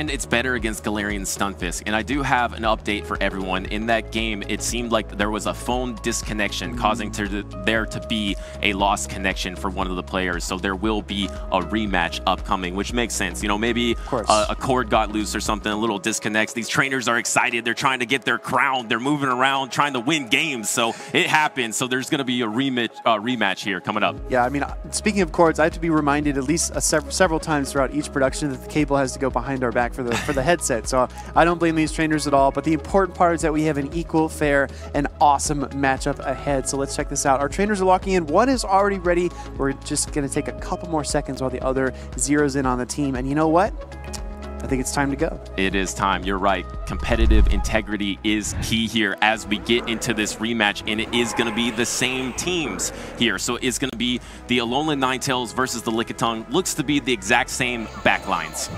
find it's better against Galarian Stunfisk, and I do have an update for everyone. In that game, it seemed like there was a phone disconnection causing there to be a lost connection for one of the players, so there will be a rematch upcoming, which makes sense. You know, maybe a cord got loose or something, a little disconnects. These trainers are excited. They're trying to get their crown. They're moving around, trying to win games, so it happens. So there's going to be a rematch here coming up. Yeah, I mean, speaking of cords, I have to be reminded at least several times throughout each production that the cable has to go behind our back for the headset. So I don't blame these trainers at all. But the important part is that we have an equal, fair, and awesome matchup ahead. So let's check this out. Our trainers are locking in. One is already ready. We're just going to take a couple more seconds while the other zeroes in on the team. And you know what? I think it's time to go. It is time. You're right. Competitive integrity is key here as we get into this rematch, and it is going to be the same teams here. So it's going to be the Alolan Ninetales versus the Lickitung. Looks to be the exact same backlines.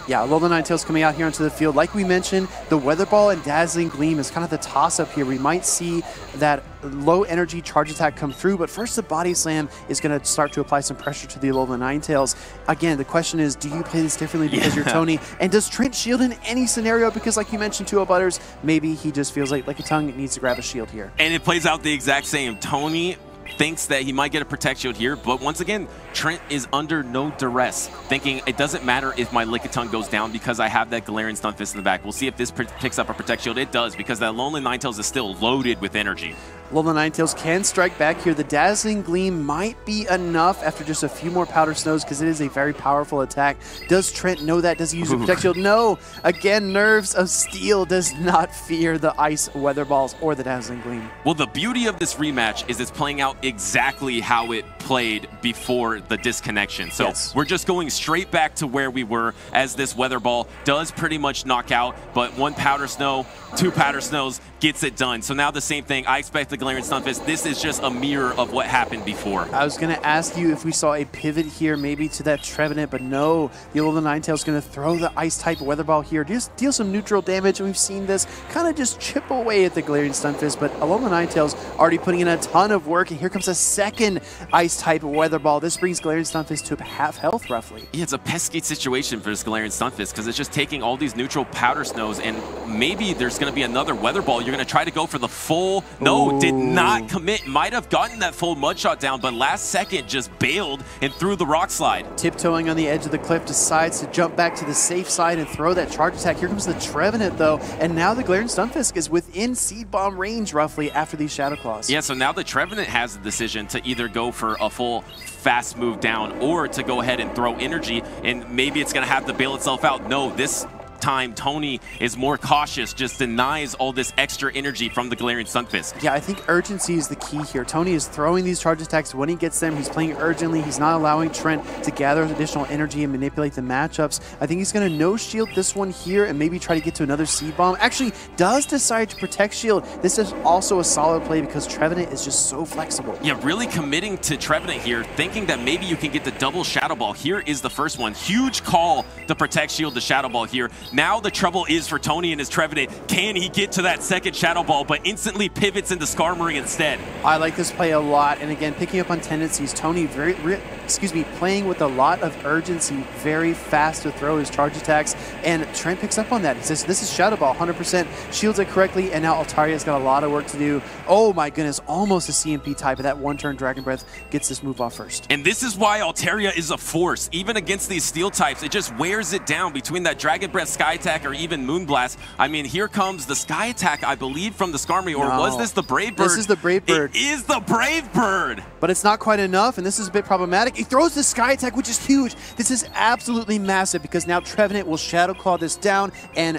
Yeah, Alolan Ninetales coming out here onto the field. Like we mentioned, the Weather Ball and Dazzling Gleam is kind of the toss-up here. We might see that low-energy charge attack come through, but first the Body Slam is going to start to apply some pressure to the Alolan Ninetales. Again, the question is, do you play this differently because you're Tony? And does Trent shield in any scenario? Because like you mentioned, 2-0 Butters, maybe he just feels like Lickitung needs to grab a shield here. And it plays out the exact same. Tony thinks that he might get a Protect Shield here, but once again, Trent is under no duress, thinking it doesn't matter if my Lickitung goes down because I have that Galarian Stunfisk in the back. We'll see if this picks up a Protect Shield. It does, because that Alolan Ninetales is still loaded with energy. Alolan Ninetales can strike back here. The Dazzling Gleam might be enough after just a few more Powder Snows because it is a very powerful attack. Does Trent know that? Does he use a Protect Shield? No. Again, Nerves of Steel does not fear the Ice Weather Balls or the Dazzling Gleam. Well, the beauty of this rematch is it's playing out exactly how it played before the disconnection. So we're just going straight back to where we were, as this Weather Ball does pretty much knock out, but 1 Powder Snow, 2 Powder Snows gets it done. So now the same thing. I expect the Galarian Stunfisk. This is just a mirror of what happened before. I was going to ask you if we saw a pivot here, maybe to that Trevenant, but no. The Alolan Ninetales is going to throw the Ice-type Weather Ball here, just deal some neutral damage, and we've seen this kind of just chip away at the Galarian Stunfisk, but Alolan Ninetales already putting in a ton of work, and here comes a second Ice-type Weather Ball. This brings Galarian Stunfisk to half health, roughly. Yeah, it's a pesky situation for this Galarian Stunfisk because it's just taking all these neutral Powder Snows, and maybe there's going to be another Weather Ball. You're going to try to go for the full. No, did not commit. Might have gotten that full Mud Shot down, but last second just bailed and threw the Rock Slide. Tiptoeing on the edge of the cliff, decides to jump back to the safe side and throw that charge attack. Here comes the Trevenant, though, and now the Galarian Stunfisk is within Seed Bomb range, roughly, after these Shadow Claws. Yeah, so now the Trevenant has the decision to either go for a full fast move down or to go ahead and throw energy, and maybe it's going to have to bail itself out. No, this time Tony is more cautious, just denies all this extra energy from the Galarian Stunfisk. Yeah, I think urgency is the key here. Tony is throwing these charge attacks when he gets them. He's playing urgently. He's not allowing Trent to gather additional energy and manipulate the matchups. I think he's going to no shield this one here and maybe try to get to another Seed Bomb. Actually, does decide to Protect Shield. This is also a solid play because Trevenant is just so flexible. Yeah, really committing to Trevenant here, thinking that maybe you can get the double Shadow Ball. Here is the first one. Huge call to Protect Shield the Shadow Ball here. Now the trouble is for Tony and his Trevenant. Can he get to that second Shadow Ball, but instantly pivots into Skarmory instead? I like this play a lot, and again, picking up on tendencies. Tony playing with a lot of urgency, very fast to throw his charge attacks, and Trent picks up on that. He says, this is Shadow Ball, 100%, shields it correctly, and now Altaria's got a lot of work to do. Oh my goodness, almost a CMP type, but that one-turn Dragon Breath gets this move off first. And this is why Altaria is a force. Even against these Steel types, it just wears it down between that Dragon Breath, Sky Attack, or even Moonblast. I mean, here comes the Sky Attack, I believe, from the Skarmory, or was this the Brave Bird? This is the Brave Bird. It is the Brave Bird! But it's not quite enough, and this is a bit problematic. He throws the Sky Attack, which is huge. This is absolutely massive because now Trevenant will Shadow Claw this down and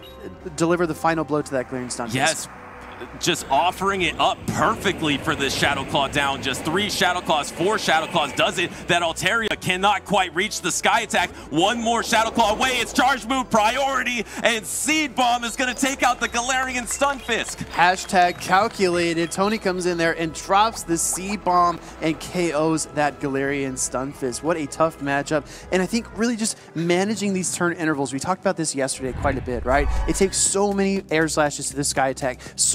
deliver the final blow to that Galarian Stunfisk. Yes. Just offering it up perfectly for this Shadow Claw down. Just 3 Shadow Claws, 4 Shadow Claws does it. That Altaria cannot quite reach the Sky Attack. One more Shadow Claw away. It's Charge Move priority, and Seed Bomb is going to take out the Galarian Stunfisk. Hashtag calculated. Tony comes in there and drops the Seed Bomb and KOs that Galarian Stunfisk. What a tough matchup. And I think really just managing these turn intervals. We talked about this yesterday quite a bit, right? It takes so many air slashes to the Sky Attack. So